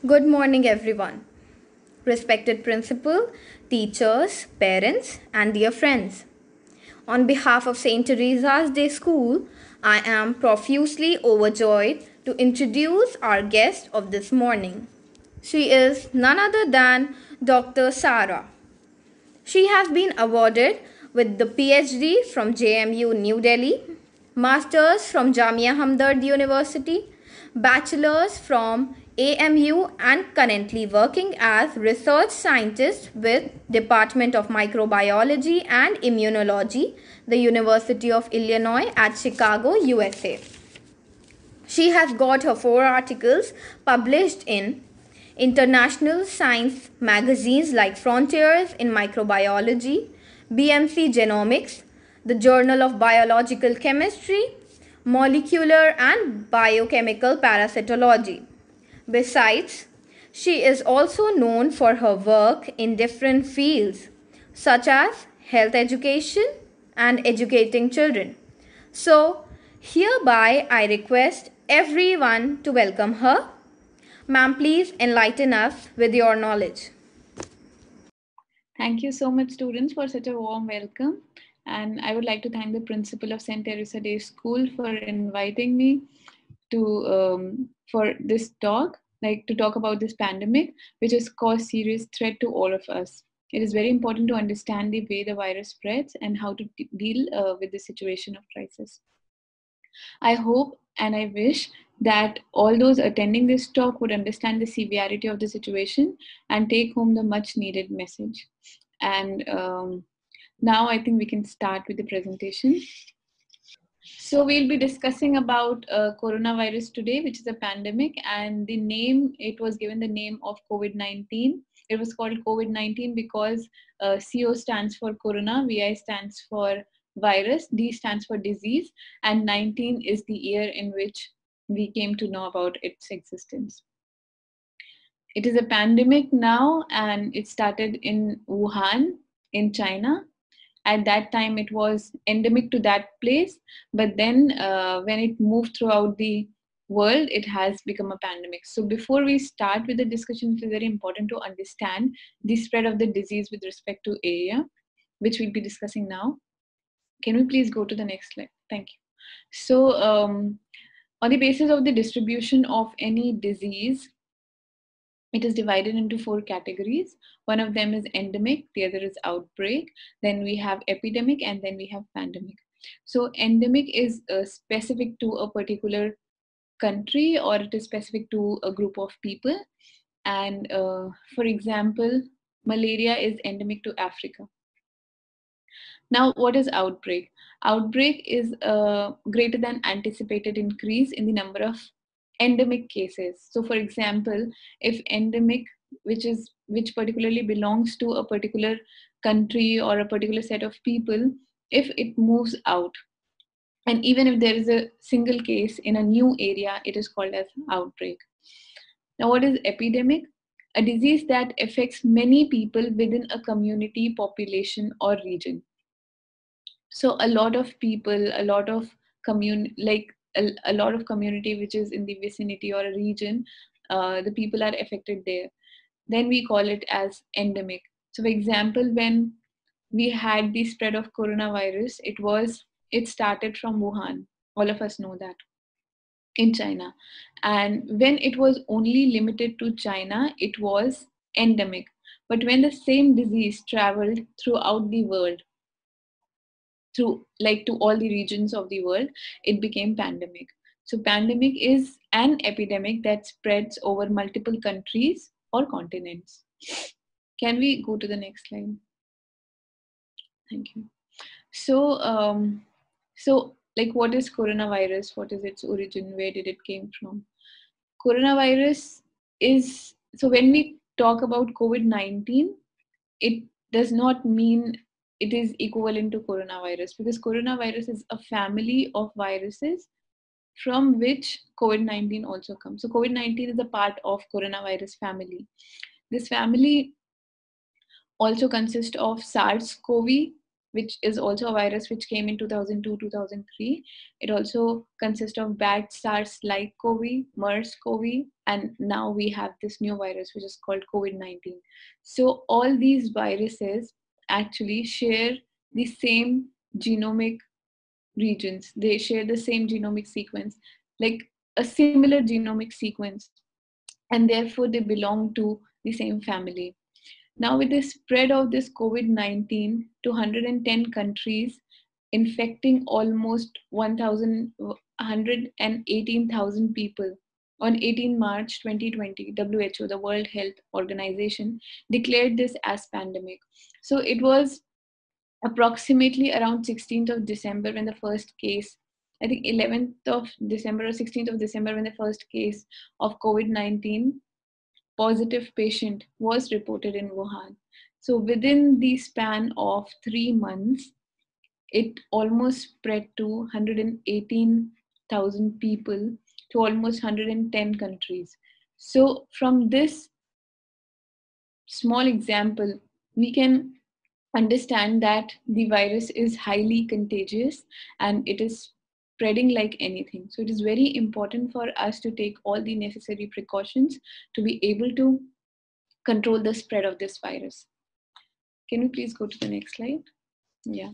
Good morning, everyone. Respected principal, teachers, parents, and dear friends. On behalf of St. Teresa's Day School, I am profusely overjoyed to introduce our guest of this morning. She is none other than Dr. Sarah. She has been awarded with the PhD from JMU New Delhi, Masters from Jamia Hamdard University, Bachelor's from AMU and currently working as research scientist with Department of Microbiology and Immunology, the University of Illinois at Chicago, USA. She has got her 4 articles published in international science magazines like Frontiers in Microbiology, BMC Genomics, the Journal of Biological Chemistry, Molecular and Biochemical Parasitology. Besides, she is also known for her work in different fields such as health education and educating children. So, hereby I request everyone to welcome her. Ma'am, please enlighten us with your knowledge. Thank you so much, students, for such a warm welcome. And I would like to thank the principal of St. Teresa Day School for inviting me to for this talk, to talk about this pandemic, which has caused serious threat to all of us. It is very important to understand the way the virus spreads and how to deal with the situation of crisis. I hope and I wish that all those attending this talk would understand the severity of the situation and take home the much needed message. And now I think we can start with the presentation. So we'll be discussing about coronavirus today, which is a pandemic, and the name, it was given the name of COVID-19. It was called COVID-19 because CO stands for corona, VI stands for virus, D stands for disease, and 19 is the year in which we came to know about its existence. It is a pandemic now, and it started in Wuhan in China. At that time it was endemic to that place, but then when it moved throughout the world, it has become a pandemic. So before we start with the discussion, it is very important to understand the spread of the disease with respect to area, which we'll be discussing now. Can we please go to the next slide? Thank you. So on the basis of the distribution of any disease, it is divided into 4 categories. One of them is endemic, the other is outbreak, then we have epidemic, and then we have pandemic. So endemic is specific to a particular country, or it is specific to a group of people. And for example, malaria is endemic to Africa. Now, what is outbreak? Outbreak is a greater than anticipated increase in the number of endemic cases. So for example, if endemic, which particularly belongs to a particular country or a particular set of people, if it moves out, and even if there is a single case in a new area, it is called as outbreak. Now, what is epidemic? A disease that affects many people within a community, population, or region. So a lot of people, a lot of a lot of community which is in the vicinity or a region, the people are affected there, then we call it as endemic. So for example, when we had the spread of coronavirus, it started from Wuhan, all of us know that, in China. And when it was only limited to China, it was endemic. But when the same disease traveled throughout the world, to all the regions of the world, it became pandemic. So pandemic is an epidemic that spreads over multiple countries or continents. Can we go to the next slide? Thank you. So what is coronavirus? What is its origin? Where did it came from? Coronavirus is, so when we talk about COVID-19, it does not mean it is equivalent to coronavirus, because coronavirus is a family of viruses from which COVID-19 also comes. So COVID-19 is a part of coronavirus family. This family also consists of SARS-CoV, which is also a virus which came in 2002-2003. It also consists of bad SARS-like CoV, MERS-CoV, and now we have this new virus which is called COVID-19. So all these viruses actually share the same genomic regions. They share the same genomic sequence, like a similar genomic sequence, and therefore they belong to the same family. Now, with the spread of this COVID-19 to 110 countries, infecting almost 118,000 people, on 18 March 2020, WHO, the World Health Organization, declared this as pandemic. So it was approximately around 16th of December when the first case, I think 11th of December or 16th of December, when the first case of COVID-19 positive patient was reported in Wuhan. So within the span of 3 months, it almost spread to 118,000 people to almost 110 countries. So from this small example, we can understand that the virus is highly contagious and it is spreading like anything. So it is very important for us to take all the necessary precautions to be able to control the spread of this virus. Can you please go to the next slide? Yeah.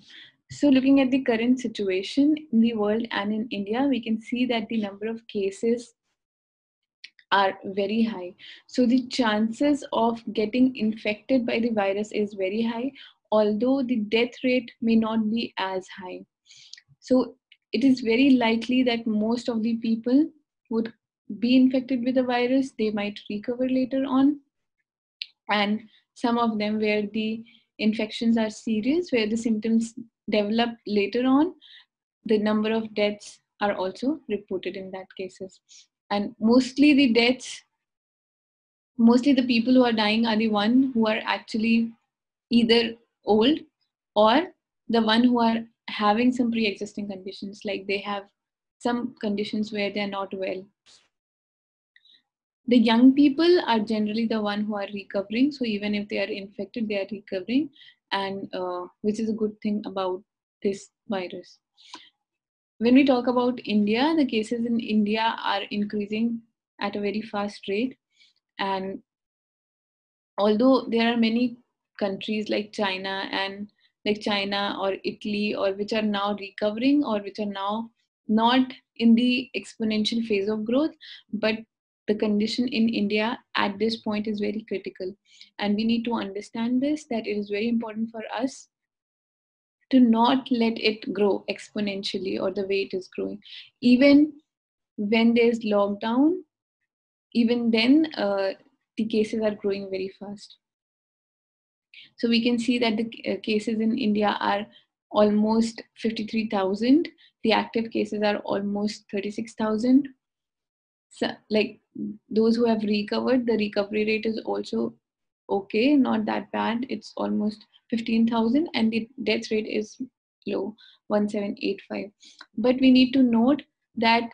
So looking at the current situation in the world and in India, we can see that the number of cases are very high. So the chances of getting infected by the virus is very high, although the death rate may not be as high. So it is very likely that most of the people would be infected with the virus. They might recover later on. And some of them where the infections are serious, where the symptoms develop later on, the number of deaths are also reported in that cases. And mostly the people who are dying are the one who are actually either old or the one who are having some pre-existing conditions, like they have some conditions where they are not well. The young people are generally the one who are recovering. So even if they are infected, they are recovering, and which is a good thing about this virus. When we talk about India, the cases in India are increasing at a very fast rate. And although there are many countries like China or Italy, or which are now recovering or which are now not in the exponential phase of growth, but the condition in India at this point is very critical. And we need to understand this, that it is very important for us to not let it grow exponentially or the way it is growing. Even when there's lockdown, even then the cases are growing very fast. So we can see that the cases in India are almost 53,000. The active cases are almost 36,000. So, like those who have recovered, the recovery rate is also okay, not that bad. It's almost 15,000, and the death rate is low, 1785. But we need to note that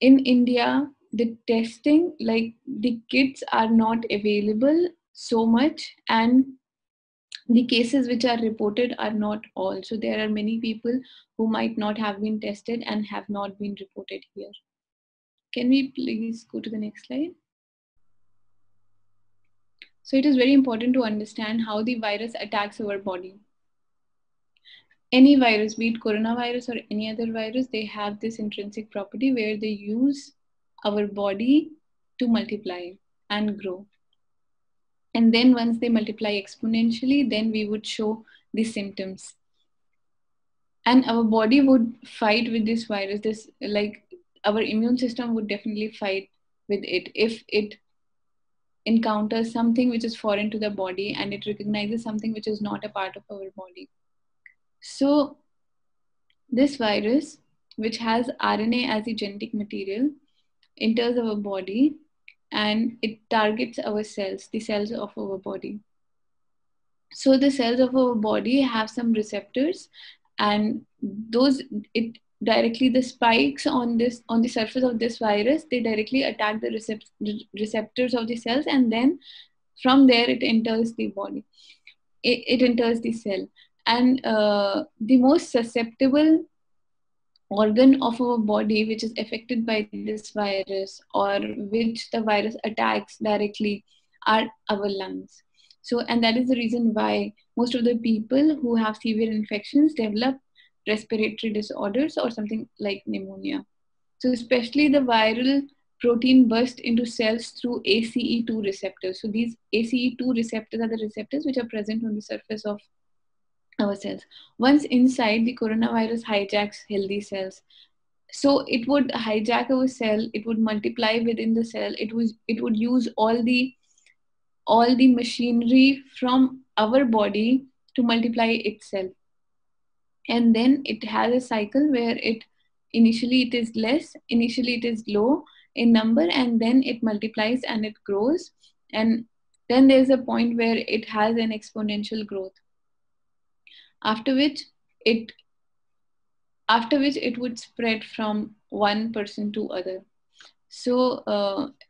in India, the testing, like the kits are not available so much, and the cases which are reported are not all. So there are many people who might not have been tested and have not been reported here. Can we please go to the next slide? So it is very important to understand how the virus attacks our body. Any virus, be it coronavirus or any other virus, they have this intrinsic property where they use our body to multiply and grow. And then once they multiply exponentially, then we would show the symptoms. And our body would fight with this virus. This, like, our immune system would definitely fight with it if it encounters something which is foreign to the body and it recognizes something which is not a part of our body. So this virus, which has RNA as the genetic material, enters our body and it targets our cells, the cells of our body. So the cells of our body have some receptors, and those, it directly, the spikes on the surface of this virus, they directly attack the receptors of the cells, and then from there it enters the body. It enters the cell, And the most susceptible organ of our body which is affected by this virus, or which the virus attacks directly, are our lungs. So, and that is the reason why most of the people who have severe infections develop respiratory disorders or something like pneumonia. So, especially the viral protein burst into cells through ACE2 receptors. So, these ACE2 receptors are the receptors which are present on the surface of our cells. Once inside, the coronavirus hijacks healthy cells. So it would hijack our cell, it would multiply within the cell, it would use all the machinery from our body to multiply itself. And then it has a cycle where initially it is less, initially it is low in number, and then it multiplies and it grows, and then there's a point where it has an exponential growth, after which it would spread from one person to other. So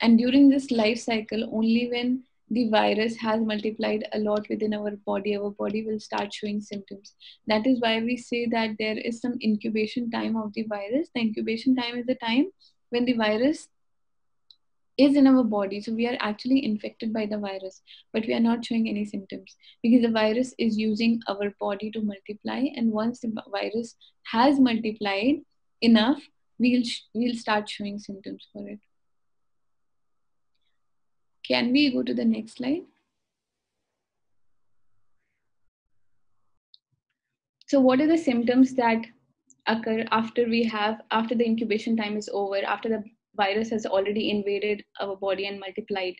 and during this life cycle, only when the virus has multiplied a lot within our body will start showing symptoms. That is why we say that there is some incubation time of the virus. The incubation time is the time when the virus is in our body. So we are actually infected by the virus, but we are not showing any symptoms because the virus is using our body to multiply. And once the virus has multiplied enough, we'll start showing symptoms for it. Can we go to the next slide? So what are the symptoms that occur after the incubation time is over, after the virus has already invaded our body and multiplied?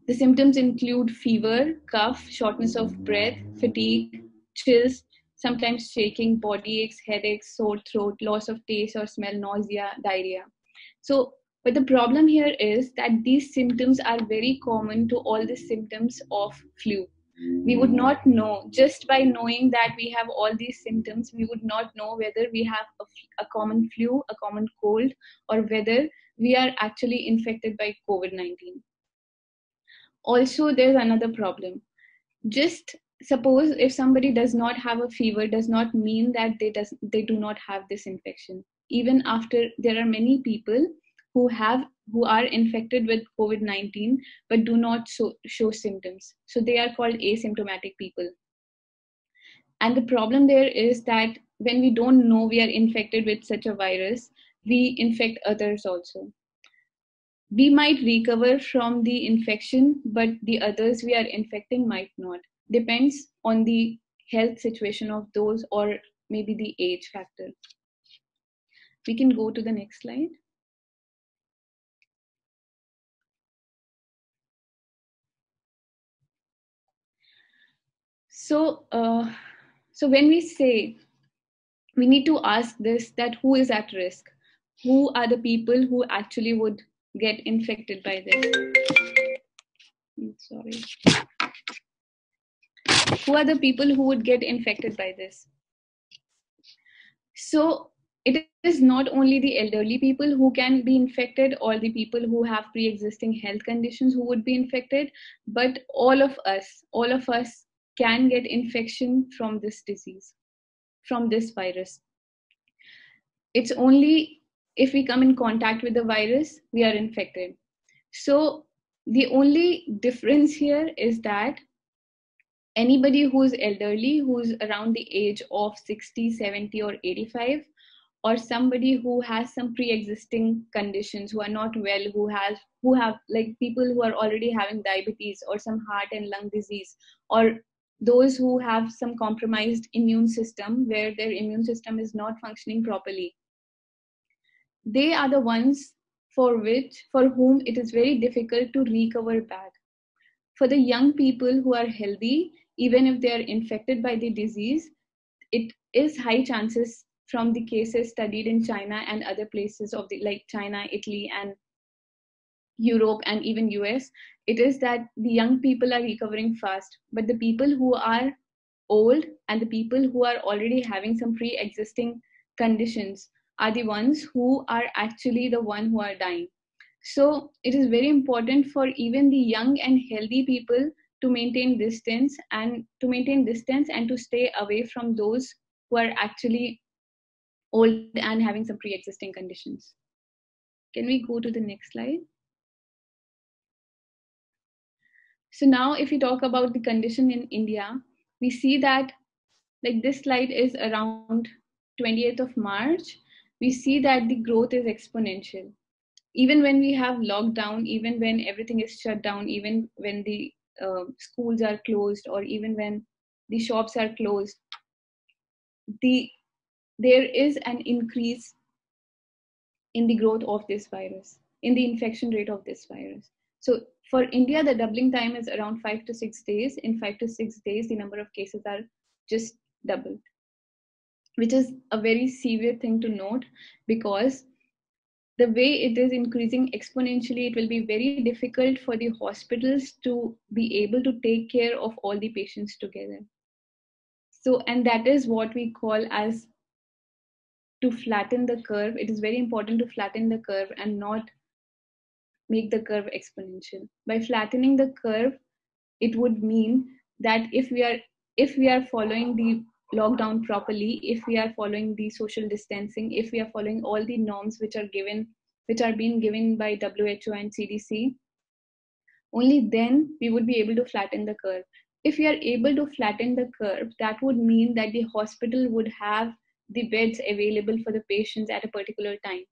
The symptoms include fever, cough, shortness of breath, fatigue, chills, sometimes shaking, body aches, headaches, sore throat, loss of taste or smell, nausea, diarrhea. So, but the problem here is that these symptoms are very common to all the symptoms of flu. We would not know, just by knowing that we have all these symptoms, we would not know whether we have a common flu, a common cold, or whether we are actually infected by COVID-19. Also, there's another problem. Just suppose if somebody does not have a fever, does not mean that they do not have this infection. Even after, there are many people who are infected with COVID-19 but do not show symptoms. So they are called asymptomatic people. And the problem there is that when we don't know we are infected with such a virus, we infect others also. We might recover from the infection, but the others we are infecting might not. Depends on the health situation of those, or maybe the age factor. We can go to the next slide. So when we say, we need to ask this, that who is at risk? Who are the people who actually would get infected by this? Sorry. Who are the people who would get infected by this? So it is not only the elderly people who can be infected, or the people who have pre-existing health conditions who would be infected, but all of us can get infection from this disease, from this virus. It's only if we come in contact with the virus, we are infected. So the only difference here is that anybody who's elderly, who's around the age of 60, 70, or 85, or somebody who has some pre-existing conditions, who are not well, who have like people who are already having diabetes or some heart and lung disease, or those who have some compromised immune system where their immune system is not functioning properly, they are the ones for whom it is very difficult to recover back. For the young people who are healthy, even if they are infected by the disease, it is high chances from the cases studied in China and other places like China, Italy, and Europe, and even US, it is that the young people are recovering fast. But the people who are old and the people who are already having some pre-existing conditions are the ones who are actually the one who are dying. So it is very important for even the young and healthy people to maintain distance and to stay away from those who are actually old and having some pre-existing conditions. Can we go to the next slide? So now if we talk about the condition in India, we see that like this slide is around 28th of March. We see that the growth is exponential. Even when we have lockdown, even when everything is shut down, even when the schools are closed, or even when the shops are closed, there is an increase in the growth of this virus, in the infection rate of this virus. So for India, the doubling time is around 5 to 6 days. In 5 to 6 days, the number of cases are just doubled, which is a very severe thing to note, because the way it is increasing exponentially, it will be very difficult for the hospitals to be able to take care of all the patients together. So, and that is what we call as to flatten the curve. It is very important to flatten the curve and not make the curve exponential. By flattening the curve, it would mean that if we are following the lockdown properly, if we are following the social distancing, if we are following all the norms which are being given by WHO and CDC, only then we would be able to flatten the curve. If we are able to flatten the curve, that would mean that the hospital would have the beds available for the patients at a particular time.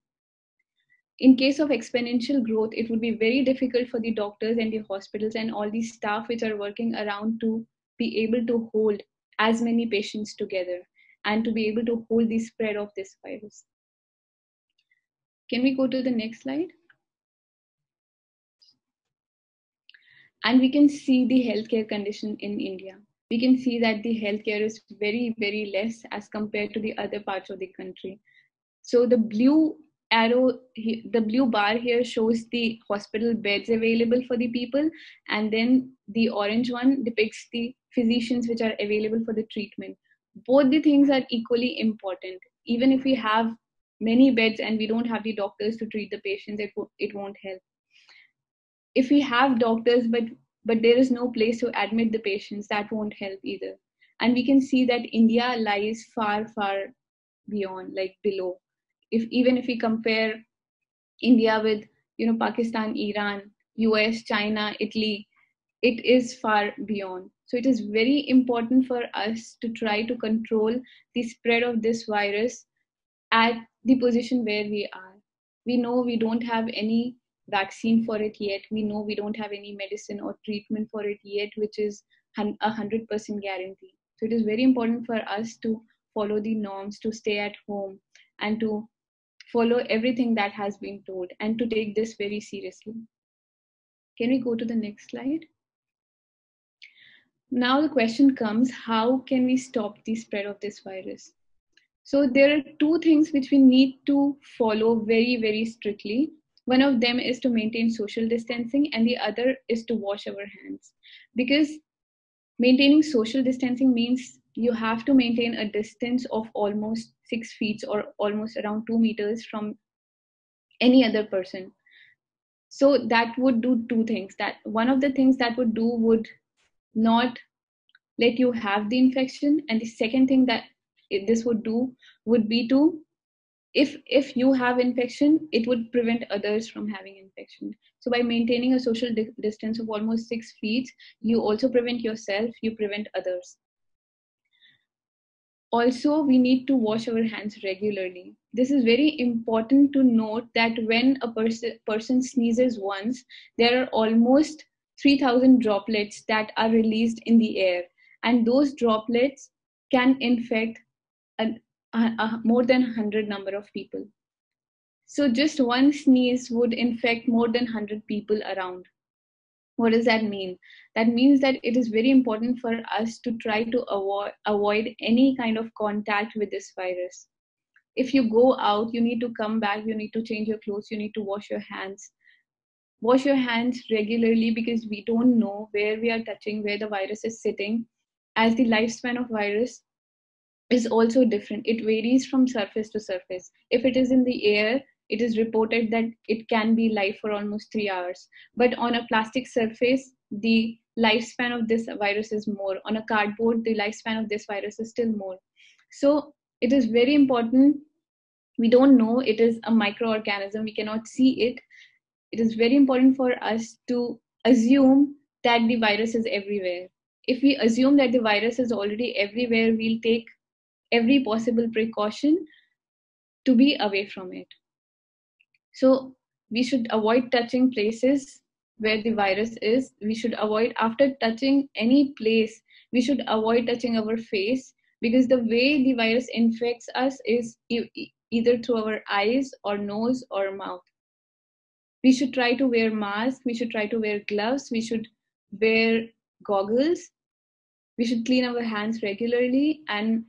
In case of exponential growth, it would be very difficult for the doctors and the hospitals and all the staff which are working around to be able to hold as many patients together and to be able to hold the spread of this virus. Can we go to the next slide? And we can see the healthcare condition in India. We can see that the healthcare is very, very less as compared to the other parts of the country. So the blue arrow, the blue bar here shows the hospital beds available for the people, and then the orange one depicts the physicians which are available for the treatment. Both the things are equally important. Even if we have many beds and we don't have the doctors to treat the patients, it won't help. If we have doctors but there is no place to admit the patients, that won't help either. And we can see that India lies far, far beyond, like below. Even if we compare India with Pakistan, Iran, US, China, Italy, it is far beyond. So it is very important for us to try to control the spread of this virus at the position where we are. We know we don't have any vaccine for it yet. We know we don't have any medicine or treatment for it yet, which is 100% guarantee. So it is very important for us to follow the norms, to stay at home, and to follow everything that has been told, and to take this very seriously. Can we go to the next slide? Now the question comes, how can we stop the spread of this virus? So there are two things which we need to follow very, very strictly. One of them is to maintain social distancing, and the other is to wash our hands. Because maintaining social distancing means you have to maintain a distance of almost 6 feet or almost around 2 meters from any other person. So that would do two things. That one of the things that would do would not let you have the infection, and the second thing that this would do would be to, if you have infection, it would prevent others from having infection. So by maintaining a social distance of almost 6 feet, you also prevent yourself, you prevent others. Also, we need to wash our hands regularly. This is very important to note, that when a person sneezes once, there are almost 3,000 droplets that are released in the air, and those droplets can infect more than 100 number of people. So just one sneeze would infect more than 100 people around. What does that mean? That means that it is very important for us to try to avoid any kind of contact with this virus. If you go out, you need to come back, you need to change your clothes, you need to wash your hands. Wash your hands regularly, because we don't know where we are touching, where the virus is sitting, as the lifespan of virus is also different. It varies from surface to surface. If it is in the air, it is reported that it can be live for almost 3 hours. But on a plastic surface, the lifespan of this virus is more. On a cardboard, the lifespan of this virus is still more. So it is very important. We don't know, it is a microorganism, we cannot see it. It is very important for us to assume that the virus is everywhere. If we assume that the virus is already everywhere, we'll take every possible precaution to be away from it. So we should avoid touching places where the virus is. We should avoid, after touching any place, we should avoid touching our face, because the way the virus infects us is either through our eyes or nose or mouth. We should try to wear masks, we should try to wear gloves, we should wear goggles, we should clean our hands regularly, and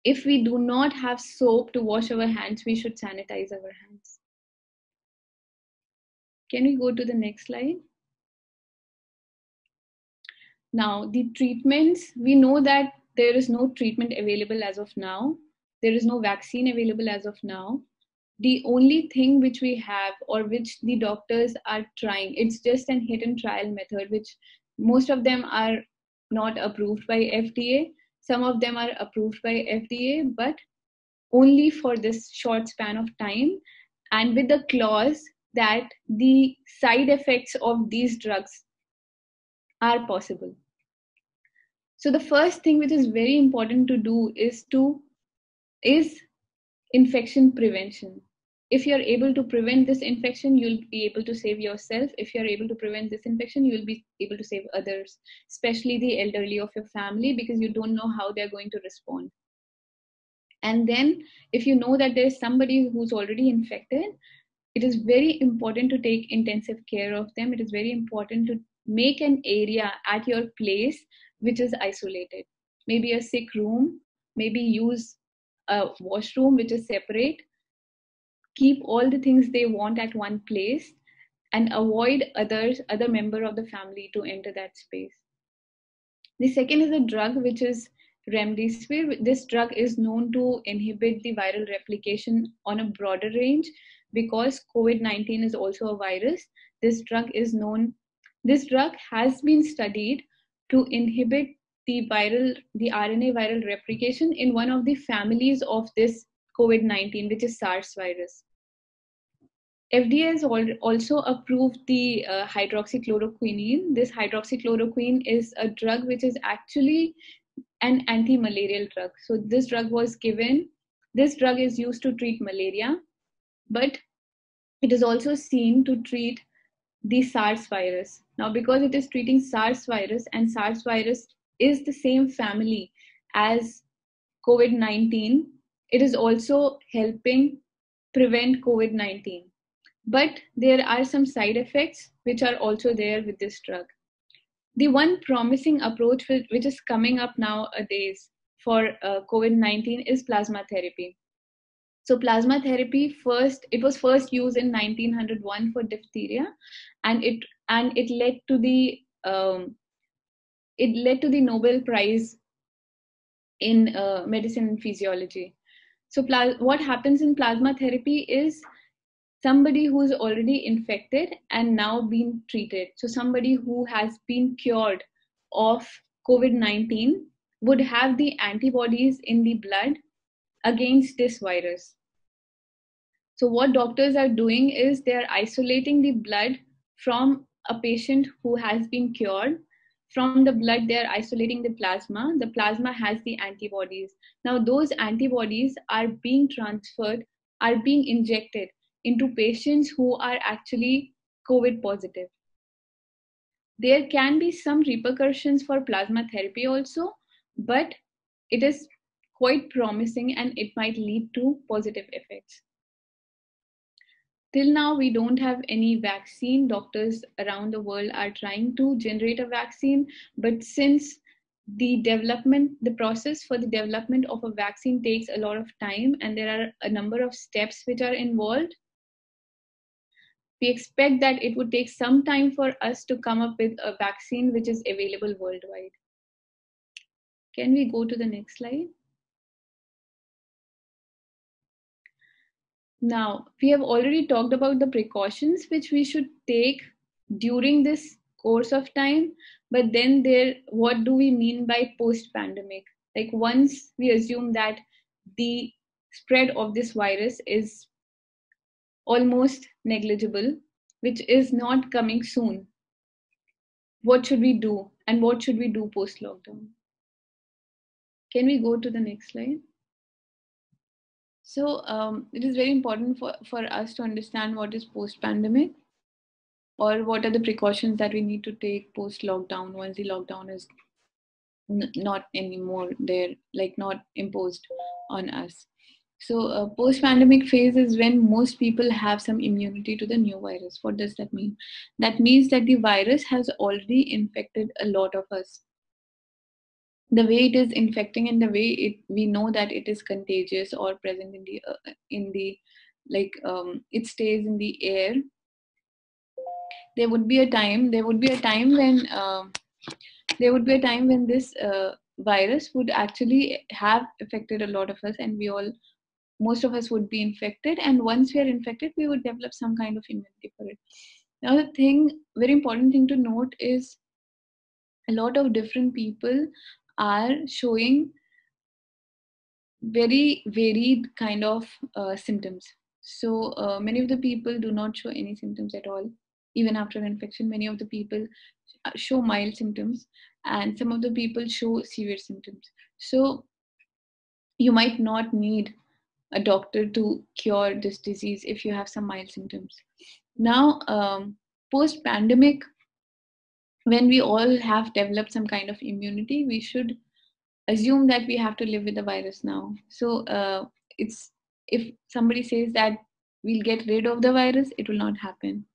if we do not have soap to wash our hands, we should sanitize our hands. Can we go to the next slide? Now, the treatments, we know that there is no treatment available as of now. There is no vaccine available as of now. The only thing which we have, or which the doctors are trying, it's just an hit and trial method, which most of them are not approved by FDA. Some of them are approved by FDA, but only for this short span of time, and with the clause that the side effects of these drugs are possible. So the first thing which is very important to do is infection prevention. If you're able to prevent this infection, you'll be able to save yourself. If you're able to prevent this infection, you'll be able to save others, especially the elderly of your family, because you don't know how they're going to respond. And then if you know that there's somebody who's already infected, it is very important to take intensive care of them. It is very important to make an area at your place which is isolated. Maybe a sick room, maybe use a washroom which is separate. Keep all the things they want at one place, and avoid other member of the family to enter that space. The second is a drug which is remdesivir. This drug is known to inhibit the viral replication on a broader range, because COVID-19 is also a virus. This drug has been studied to inhibit the RNA viral replication in one of the families of this COVID-19, which is SARS virus. FDA has also approved the hydroxychloroquine. This hydroxychloroquine is a drug which is actually an anti-malarial drug. So this drug is used to treat malaria, but it is also seen to treat the SARS virus. Now, because it is treating SARS virus, and SARS virus is the same family as COVID-19, it is also helping prevent COVID-19. But there are some side effects which are also there with this drug. The one promising approach which is coming up nowadays for COVID-19 is plasma therapy. So plasma therapy was first used in 1901 for diphtheria, and it led to the Nobel Prize in medicine and physiology. So what happens in plasma therapy is somebody who's already infected and now being treated. So somebody who has been cured of COVID-19 would have the antibodies in the blood against this virus. So what doctors are doing is they're isolating the blood from a patient who has been cured. From the blood, they're isolating the plasma. The plasma has the antibodies. Now those antibodies are being injected into patients who are actually COVID positive. There can be some repercussions for plasma therapy also, but it is quite promising and it might lead to positive effects. Till now, we don't have any vaccine. Doctors around the world are trying to generate a vaccine, but since the process for the development of a vaccine takes a lot of time, and there are a number of steps which are involved, we expect that it would take some time for us to come up with a vaccine which is available worldwide. Can we go to the next slide? Now, we have already talked about the precautions which we should take during this course of time. But then what do we mean by post-pandemic? Like once we assume that the spread of this virus is almost negligible, which is not coming soon, what should we do? And what should we do post-lockdown? Can we go to the next slide? So it is very important for us to understand what is post-pandemic, or what are the precautions that we need to take post-lockdown once the lockdown is not anymore there, like not imposed on us. So post-pandemic phase is when most people have some immunity to the new virus. What does that mean? That means that the virus has already infected a lot of us. The way it is infecting and the way we know that it is contagious or present in the it stays in the air. There would be a time when this virus would actually have affected a lot of us, and most of us would be infected, and once we are infected we would develop some kind of immunity for it. Now the very important thing to note is a lot of different people are showing very varied kind of symptoms. So many of the people do not show any symptoms at all even after infection. Many of the people show mild symptoms, and some of the people show severe symptoms. So you might not need a doctor to cure this disease if you have some mild symptoms. Now post pandemic, when we all have developed some kind of immunity, we should assume that we have to live with the virus now. So it's if somebody says that we'll get rid of the virus, it will not happen.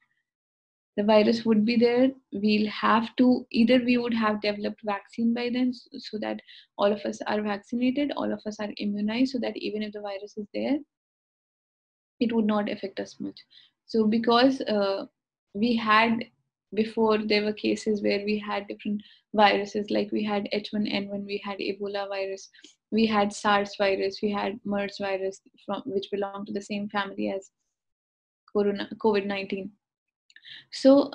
The virus would be there. We'll have to, either we would have developed vaccine by then, so that all of us are vaccinated, all of us are immunized, so that even if the virus is there, it would not affect us much. So because we had, before there were cases where we had different viruses, like we had H1N1, we had Ebola virus, we had SARS virus, we had MERS virus, which belong to the same family as COVID-19. So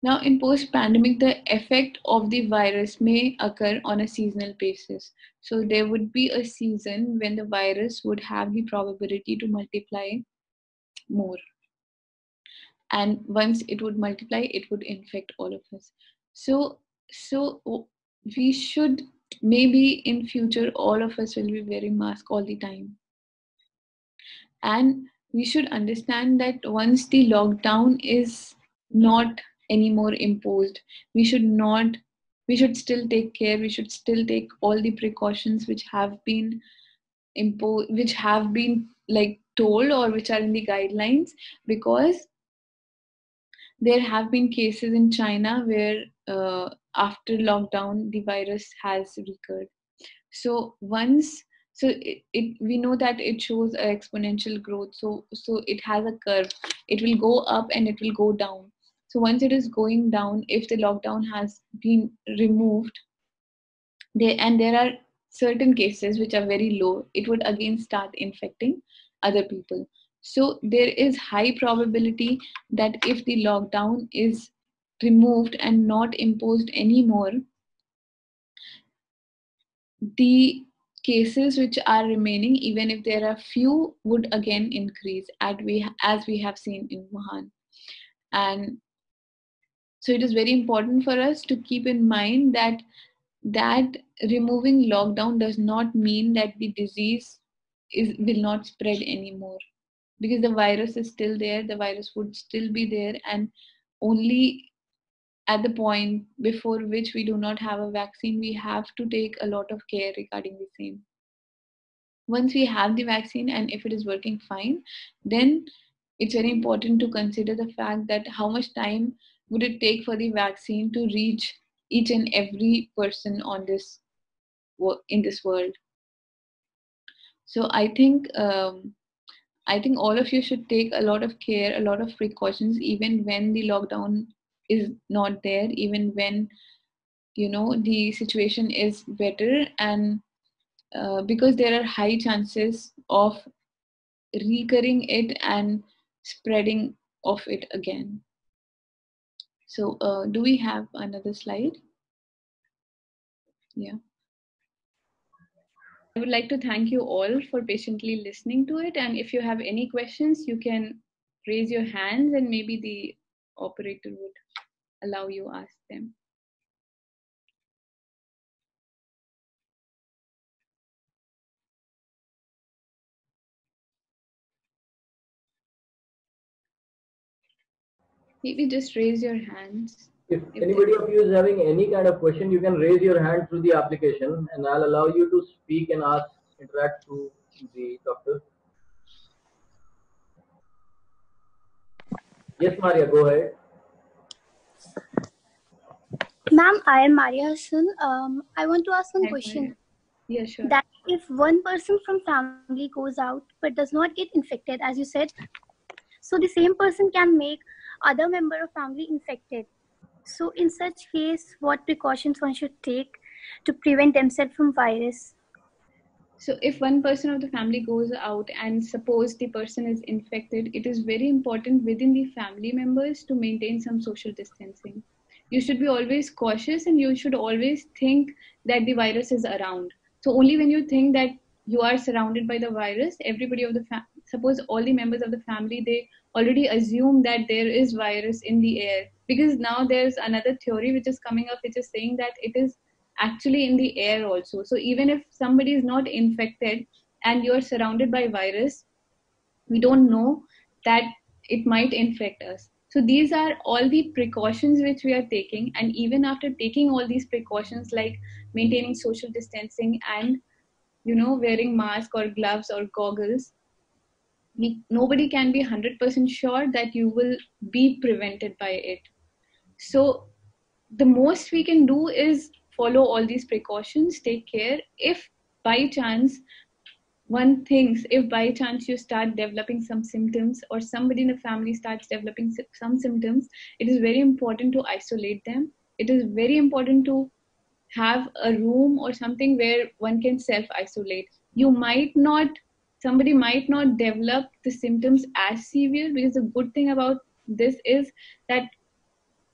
now in post-pandemic, the effect of the virus may occur on a seasonal basis. So there would be a season when the virus would have the probability to multiply more. And once it would multiply, it would infect all of us. So we should, maybe in future, all of us will be wearing mask all the time. And we should understand that once the lockdown is not anymore imposed, we should still take care. We should still take all the precautions which have been imposed, which have been like told, or which are in the guidelines, because there have been cases in China where after lockdown the virus has recurred. So we know that it shows an exponential growth. So it has a curve. It will go up and it will go down. So once it is going down, if the lockdown has been removed, there are certain cases which are very low, it would again start infecting other people. So there is high probability that if the lockdown is removed and not imposed anymore, the cases which are remaining, even if there are few, would again increase as we have seen in Wuhan. And so it is very important for us to keep in mind that removing lockdown does not mean that the disease will not spread anymore, because the virus is still there, the virus would still be there, and only at the point before which we do not have a vaccine, we have to take a lot of care regarding the same. Once we have the vaccine, and if it is working fine, then it's very important to consider the fact that how much time would it take for the vaccine to reach each and every person in this world. So I think all of you should take a lot of care, a lot of precautions, even when the lockdown is not there, even when the situation is better, and because there are high chances of recurring it and spreading of it again. So do we have another slide? Yeah. I would like to thank you all for patiently listening to it. And if you have any questions, you can raise your hands and maybe the operator would allow you ask them. Maybe just raise your hands. If anybody of you is having any kind of question, you can raise your hand through the application and I'll allow you to speak and ask, interact to the doctor. Yes, Maria, go ahead. Ma'am, I am Maria Hassan. I want to ask one Hi, question. Maria. Yeah, sure. That if one person from family goes out but does not get infected, as you said, so the same person can make other member of family infected. So in such case, what precautions one should take to prevent themselves from virus? So if one person of the family goes out and suppose the person is infected, it is very important within the family members to maintain some social distancing. You should be always cautious and you should always think that the virus is around. So only when you think that you are surrounded by the virus, everybody of the suppose all the members of the family, they already assume that there is virus in the air, because now there's another theory which is coming up which is saying that it is actually in the air also. So even if somebody is not infected and you're surrounded by virus, we don't know that it might infect us. So these are all the precautions which we are taking, and even after taking all these precautions like maintaining social distancing and wearing mask or gloves or goggles, nobody can be 100% sure that you will be prevented by it. So the most we can do is follow all these precautions, take care. If by chance one thinks, if by chance you start developing some symptoms or somebody in the family starts developing some symptoms, it is very important to isolate them. It is very important to have a room or something where one can self isolate. Somebody might not develop the symptoms as severe, because the good thing about this is that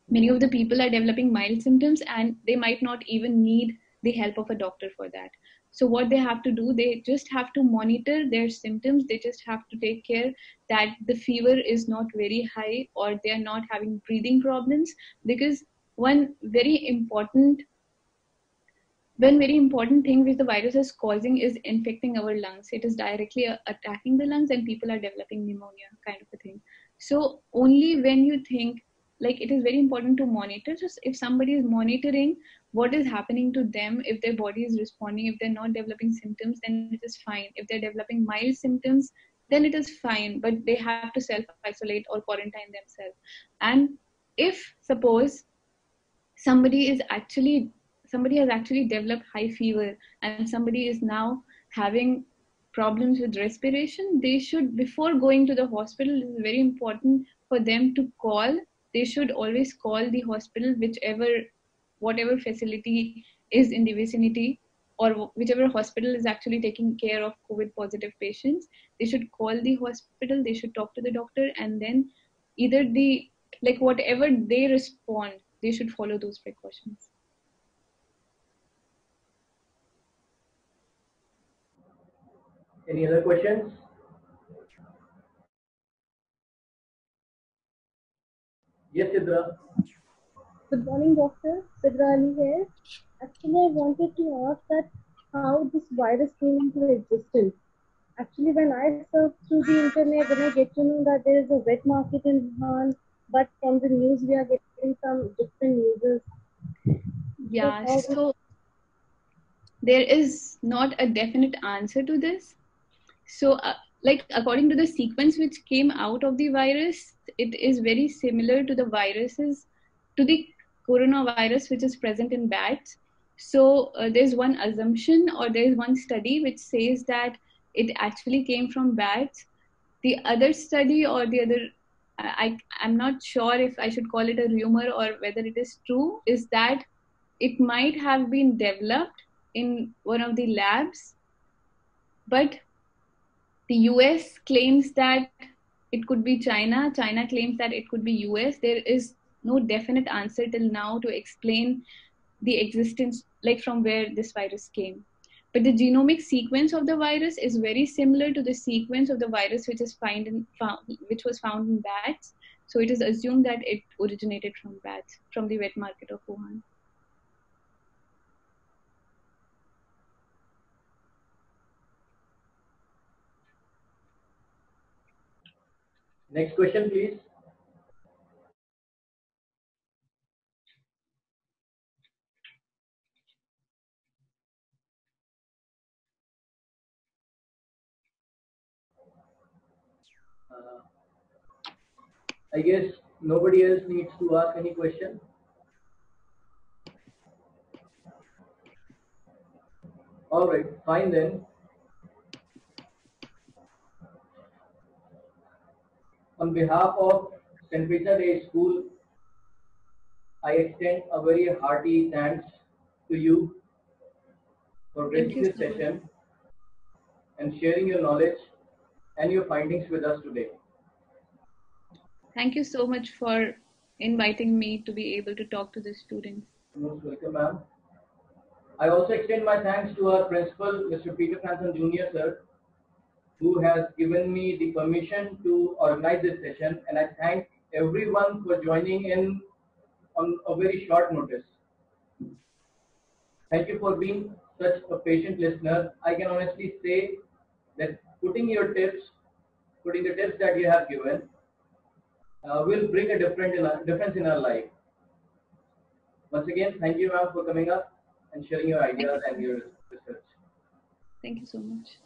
many of the people are developing mild symptoms and they might not even need the help of a doctor for that. So what they have to do, they just have to monitor their symptoms. They just have to take care that the fever is not very high or they are not having breathing problems, because one very important thing which the virus is causing is infecting our lungs. It is directly attacking the lungs and people are developing pneumonia kind of a thing. So only when you think, like, it is very important to monitor. So if somebody is monitoring what is happening to them, if their body is responding, if they're not developing symptoms, then it is fine. If they're developing mild symptoms, then it is fine, but they have to self isolate or quarantine themselves. And if suppose somebody is actually somebody has actually developed high fever and somebody is now having problems with respiration, they should, before going to the hospital, it is very important for them to call. They should always call the hospital, whatever facility is in the vicinity, or whichever hospital is actually taking care of COVID positive patients. They should call the hospital, they should talk to the doctor, and then either whatever they respond, they should follow those precautions. Any other questions? Yes, Sidra. Good morning, Doctor. Sidra Ali here. Actually, I wanted to ask that how this virus came into existence. Actually, when I searched through the internet, then I get to know that there is a wet market in Wuhan, but from the news we are getting some different news. Yeah, so there is not a definite answer to this. So, according to the sequence which came out of the virus, it is very similar to the coronavirus which is present in bats. So, there's one assumption or there's one study which says that it actually came from bats. The other study or the other, I'm not sure if I should call it a rumor or whether it is true, is that it might have been developed in one of the labs, but the US claims that it could be China. China claims that it could be US. There is no definite answer till now to explain the existence, like from where this virus came. But the genomic sequence of the virus is very similar to the sequence of the virus which which was found in bats. So it is assumed that it originated from bats, from the wet market of Wuhan. Next question, please. I guess nobody else needs to ask any question. All right, fine then. On behalf of St. Peter Day School, I extend a very hearty thanks to you for Thank gracing you this so much. session and sharing your knowledge and your findings with us today. Thank you so much for inviting me to be able to talk to the students. Most welcome, ma'am. I also extend my thanks to our principal, Mr. Peter Franson Jr., sir, who has given me the permission to organize this session, and I thank everyone for joining in on a very short notice. Thank you for being such a patient listener. I can honestly say that putting the tips that you have given, will bring a difference in our life. Once again, thank you, ma'am, for coming up and sharing your ideas and your research. Thank you so much.